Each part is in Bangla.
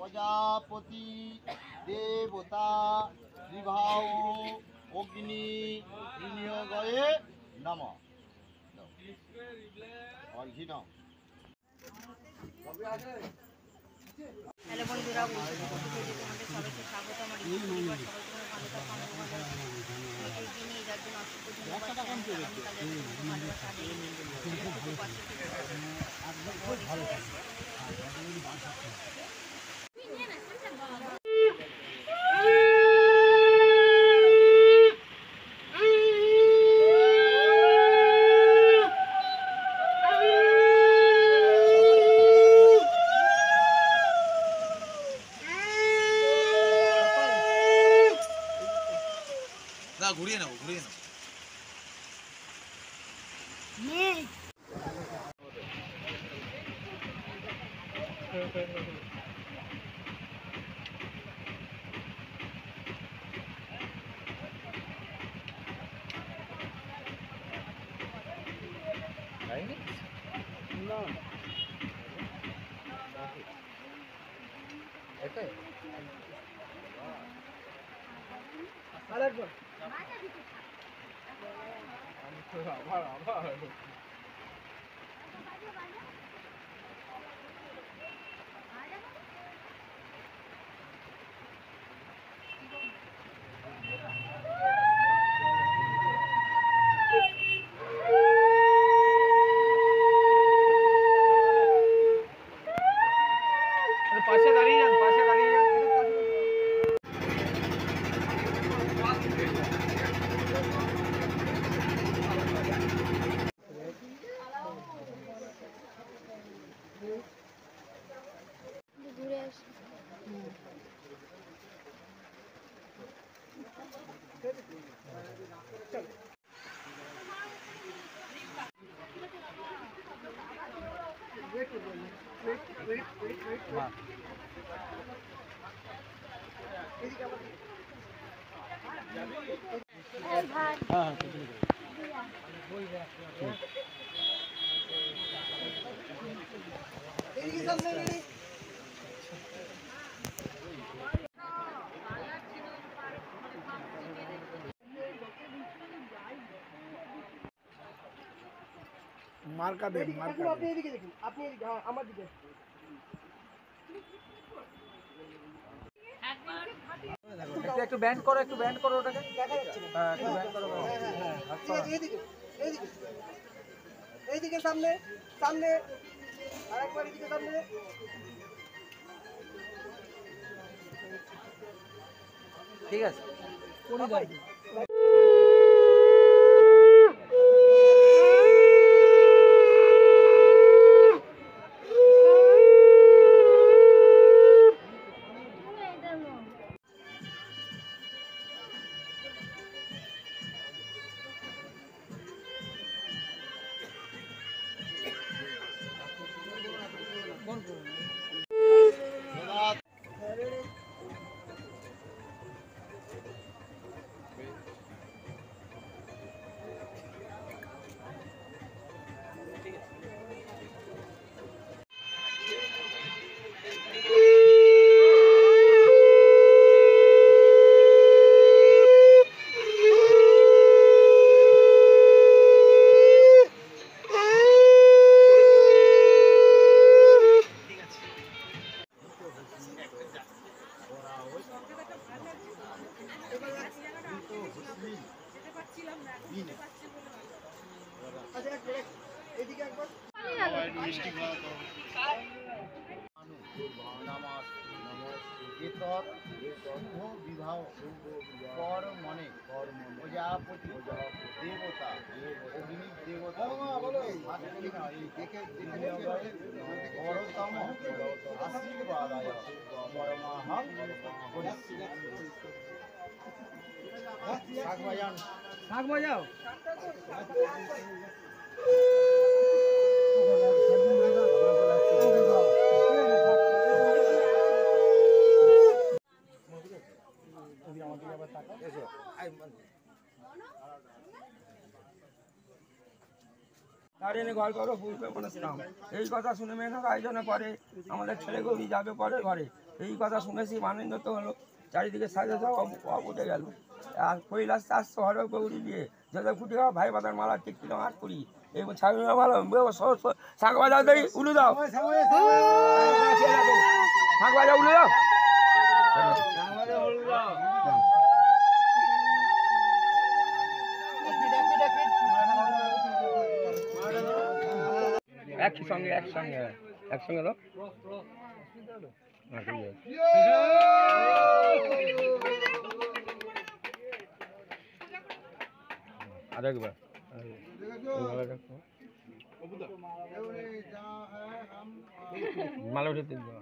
প্রজাপতি দেবতা বিবাহ অগ্নি বিনিয়োগয়ে নমঃ। হ্যালো বন্ধুরা, তোমাদের সবাইকে স্বাগত। আমার পরিবার সবাই তোমার ভালো থাকো, আমি ভালো থাকি। এগিয়ে নিয়ে যার জন্য অসংখ্য ধন্যবাদ। ঘুরিয়ে নেবো ঘুরিয়ে নেবো। আরেকবার পাশে দাঁড়িয়ে যান, পাশে দাঁড়িয়ে যান। ঘুরে আসি। মার্কা দেন, মার্কা দেন। আপনি এদিকে দেখুন, আপনি এদিকে, হ্যাঁ আমার দিকে। একটু ব্যান্ড করো, একটু ব্যান্ড করো ওটাকে। দেখা যাচ্ছে না। হ্যাঁ, একটু ব্যান্ড করো। হ্যাঁ হ্যাঁ হ্যাঁ, ঠিক আছে। এইদিকে এইদিকে এইদিকে, সামনে সামনে, আরেকবার এদিকে সামনে। ঠিক আছে, কোন যাই। বিবাহ কর মনে প্রজাপতি দেবতা অগ্নি দেবতা বড়তম আশীর্বাদায় পরমাহং শাক বাজাও। ঘর করো বুঝবে মনে এই কথা শুনে মেয়ে আয়োজনে পরে আমাদের ছেলে গৌরী যাবে পরে ঘরে। এই কথা শুনেছি মানিন্য তো হলো, চারিদিকে সাজা সব উঠে গেল। আর কৈলাস আসছে হর গৌরী দিয়ে যত ফুটে যাওয়া ভাই বাদার মালা ঠিক কিলো হাত করি এই ছাগল ভালো শাঁখ বাজাও দেই উলু দাও, শাঁখ বাজাও উলু দাও। একসঙ্গে একসঙ্গে একসঙ্গে দাও। আরেকবার মালা উঠে দেওয়া।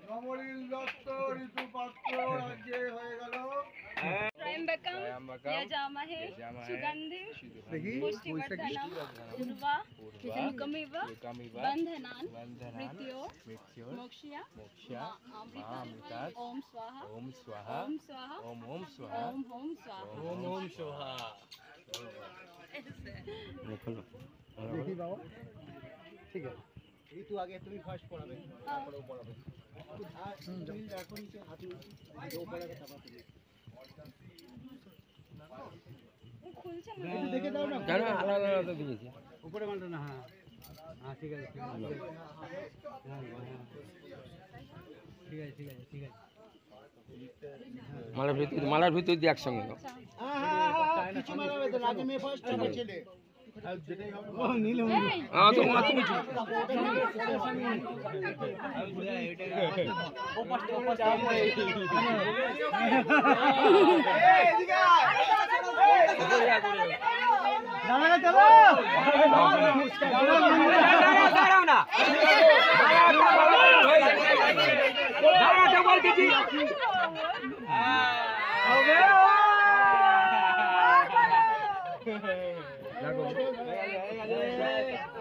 নবনীল দত্ত ঋতুপাত্র রাজ্যে হয়ে গেল। त्र्यंबकं यजामहे सुगन्धिं पुष्टिवर्धनम् उर्वारुकमिव बन्धनान् मृत्योर्मोक्ष्य मामृतात् ॐ स्वाहा ॐ स्वाहा ॐ स्वाहा ॐ स्वाहा ॐ स्वाहा। দেখি বাবা, ঠিক আছে। ঋতু আগে তুমি ফার্স্ট পড়াবে, তারপরে ও পড়াবে। আর তুমি এখন হাতে ও পড়াবে, তারপর তুমি। খুলছে না একটু দেখে দাও না। জানো আলাদা আলাদা দিয়েছি উপরে মানটা না, হ্যাঁ হ্যাঁ ঠিক আছে ঠিক আছে ঠিক আছে ঠিক আছে ঠিক আছে। মালার ভিতর দিয়ে একসঙ্গে দাও। কিছু মারাবে তো, আগে মেয়ে ফার্স্ট আমার ছেলে।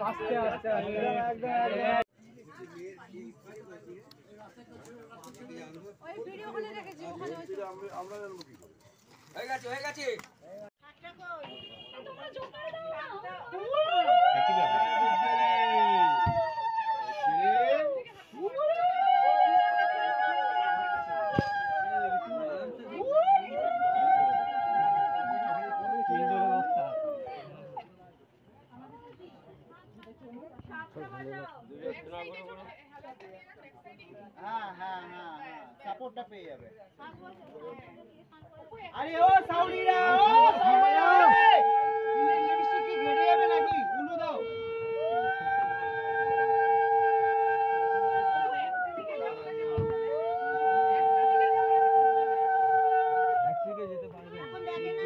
আস্তে আস্তে ওই ভিডিও ওখানে রেখেছি, ওখানে হয়ে গেছে হয়ে গেছে। তোমরা জোগাড় দাও না। হ্যাঁ হ্যাঁ হ্যাঁ হ্যাঁ, সাপোর্টটা পেয়ে যাবে। আরে ও সাউরিরা, ও সাউরিরা, লিপস্টিক কি ঘেটে যাবে নাকি? উলু দাও। একদিকে যেতে পারবে। এখন দেখে না,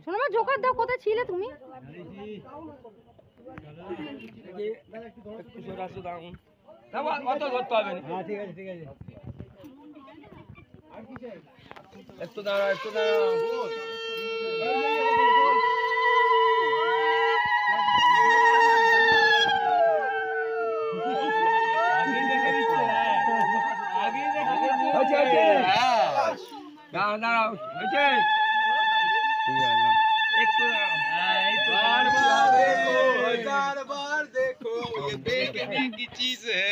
শোনো মা, জোগাড় দাও, কোথায় ছিলে তুমি? অত ধরতে হবে না। হ্যাঁ ঠিক আছে ঠিক আছে। একটু দাঁড়াও একটু দাঁড়াও। দাঁড়াও দাঁড়াও হয়েছে একটু बार देखो ये देखने की चीज है।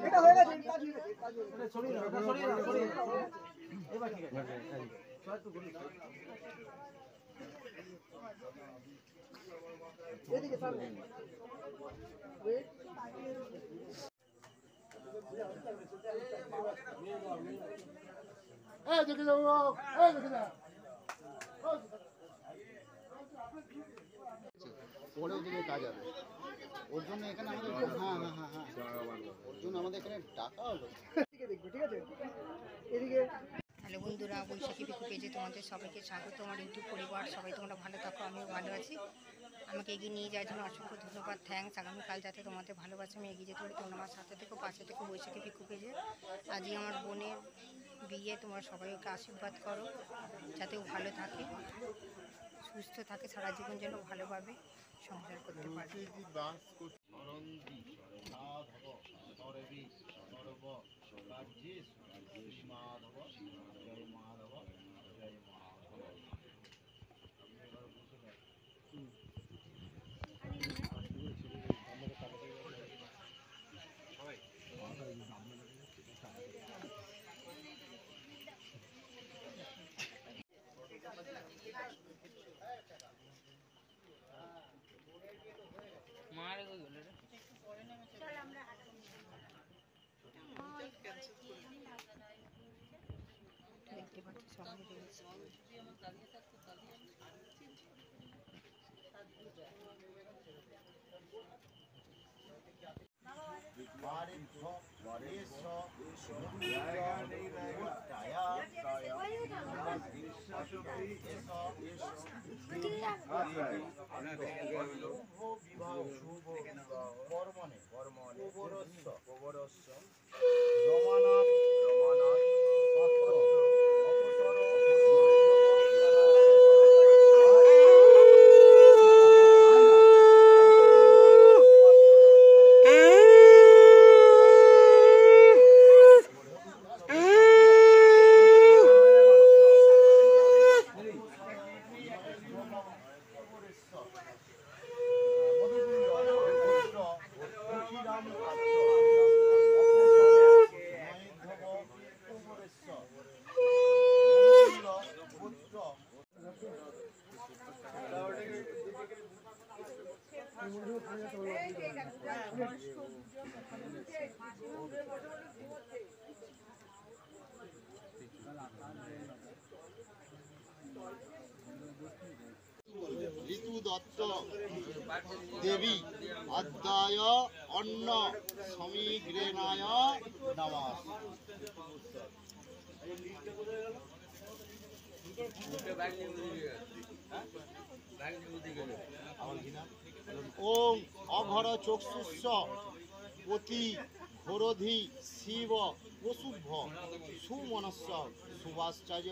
এটা হয়ে গেছে, কাজ হয়ে গেছে, কাজ হয়ে গেছে। সরিয়ে দাও, সরিয়ে দাও, সরিয়ে দাও। এবার ঠিক আছে। এদিকে সামনে। ওয়েট। এই দেখে যাও, এই দেখে যাও। পরে ওদিকে কাজ হবে, ওর জন্য এখানে আমাদের হ্যাঁ হ্যাঁ হ্যাঁ হ্যাঁ, ওর জন্য আমাদের এখানে ডাকা হলো। এদিকে দেখবে, ঠিক আছে? এদিকে হ্যালো বন্ধুরা, বৈশাখী পিকু পেজে তোমাদের সবাইকে স্বাগত। আমার ইউটিউব পরিবার সবাই তোমরা ভালো থাকো, আমিও ভালো আছি। আমাকে এগিয়ে নিয়ে যাওয়ার জন্য অসংখ্য ধন্যবাদ, থ্যাঙ্কস। আগামীকাল যাতে তোমাদের ভালোবাসা আমি এগিয়ে যেতে পারি, তোমরা আমার সাথে থেকো, পাশে থেকো বৈশাখী পিকু পেজে। আজই আমার বোনের বিয়ে, তোমরা সবাই ওকে আশীর্বাদ করো যাতে ও ভালো থাকে, সুস্থ থাকে, সারা জীবন যেন ভালোভাবে সংসার করতে পারে। দেখতে পাচ্ছি সবাই রয়েছে। ঋতু দত্ত দেবী অধ্যায় অন্ন সমীগ্রেনায় নমঃ। ওং অঘর চক্ষুষ পতি ঘোরধি শিব প্রশুভ সুমনস্য সুভাশ্চর্য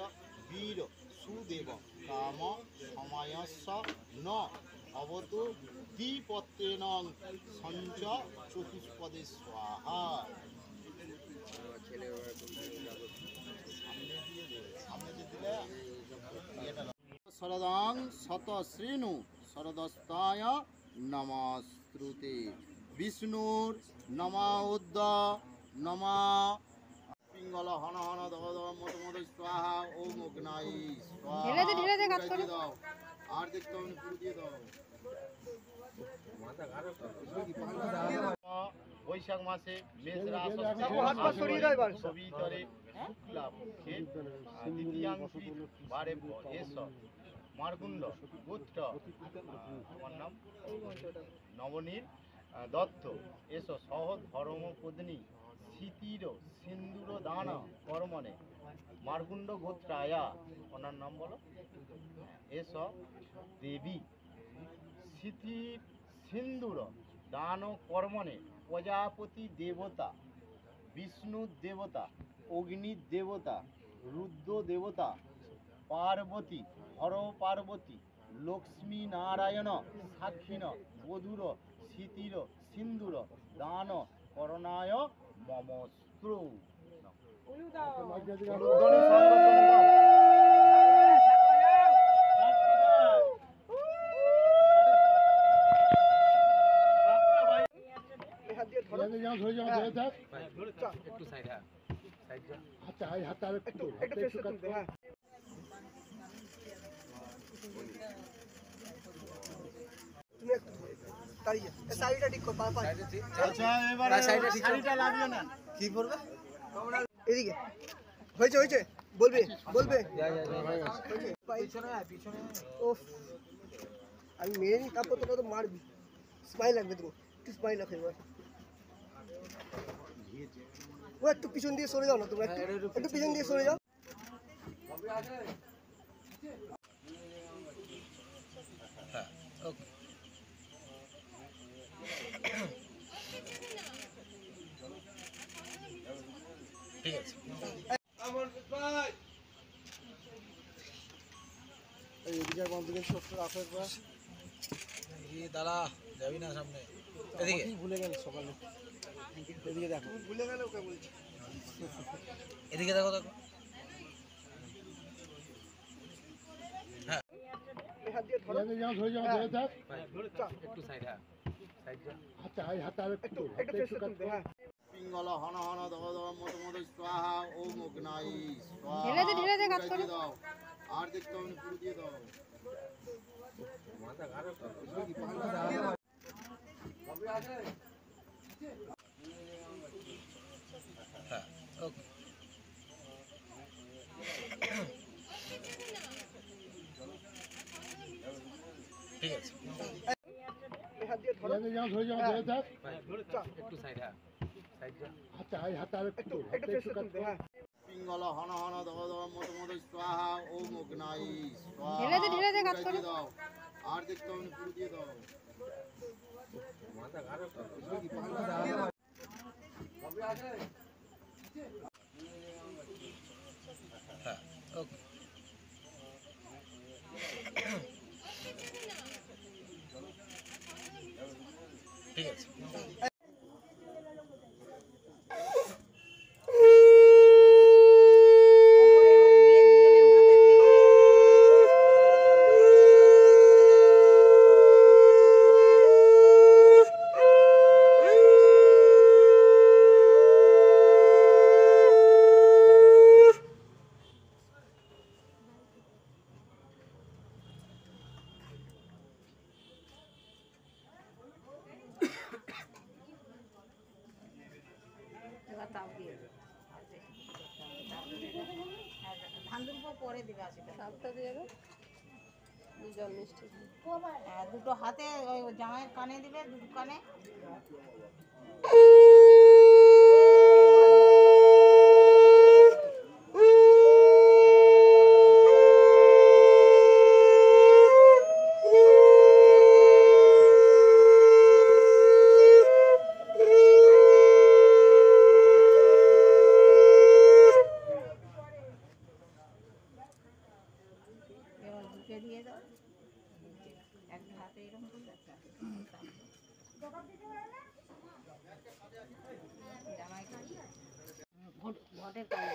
বীর সুদেব কাম সময়স্য ন অবতু দ্বিপত্রেণ সঞ্চ চতুষ্পদে স্বাহা। শরদাং শত শ্রেণু শরদস্তায় নমস্তুতে। বিষ্ণুর নমা উদ্দ নমা পিঙ্গল হন হন দহ দহ মত মত স্বাহা। ওম অগ্নাই স্বাহা। দাও আর দেখতে হবে পুরো দিয়ে দাও। বৈশাখ মাসে মেষ রাশি সবিতরে শুক্লা পক্ষে দ্বিতীয়াংশে বারে এস মার্কুণ্ড গোত্র আমার নাম নবনীর দত্ত এস সহ ধর্ম পত্নী স্মৃতির সিন্দুর দান কর্মণে মার্কুণ্ড গোত্রায়া। ওনার নাম বলো। এস দেবী স্মৃতির সিন্দুর দান কর্মণে প্রজাপতি দেবতা, বিষ্ণু দেবতা, অগ্নি দেবতা, রুদ্র দেবতা, পার্বতী, হর পার্বতী, লক্ষ্মী নারায়ণ সাক্ষিণ বধুর স্মৃতির সিন্দুর দান করণায় মমস্ত্র। একটু সাইড, হ্যাঁ সাইড যা। শাড়িটা ঠিক কর, আচ্ছা এবারে শাড়িটা লাগবে না। কি করবে এদিকে? হয়েছে হয়েছে, বলবে বলবে। ওফ, আমি মেরে নি, তারপর তোরা তো মারবি। স্মাইল লাগবে তুমি, একটু স্মাইল রাখো এবার। ও একটু পিছন দিয়ে সরে যাও না, তোমরা একটু পিছন দিয়ে সরে যাও। হ্যাঁ ওকে ঠিক আছে। এদিকে বন্ধ থেকে ছোট্ট রাখো একবার। দাঁড়া যাবি না সামনে, এদিকে ভুলে গেল সকালে। এদিকে দেখো, ভুলে গেল ওকে বলছি। এদিকে দেখো দেখো। পিঙ্গল হন হন দহ দহ মত মত স্বাহা ওম অগ্নাই স্বাহা। ঢেলে দে, ঢেলে দে, কাজ করে। দিয়ে দাও। আর দেখতে হবে পুরো দিয়ে দাও। হ্যাঁ ওকে ঠিক আছে। পিঙ্গল হন হন দহ দহ মত মত স্বাহা ওম অগ্নাই স্বাহা। ঢেলে দে, ঢেলে দে, কাজ করে। দিয়ে দাও। আর দেখতে হবে পুরো দিয়ে দাও। হ্যাঁ ওকে ঠিক আছে। দুটো হাতে ওই জামাইয়ের কানে দিবে, দুটো কানে। এবার বুকে দিয়ে দাও। একটা হাতে এরকম করলে একটা হাতে জামাইকে ঘটের কানে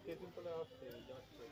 তেঁতুল তলায় আসছে, যাচ্ছে,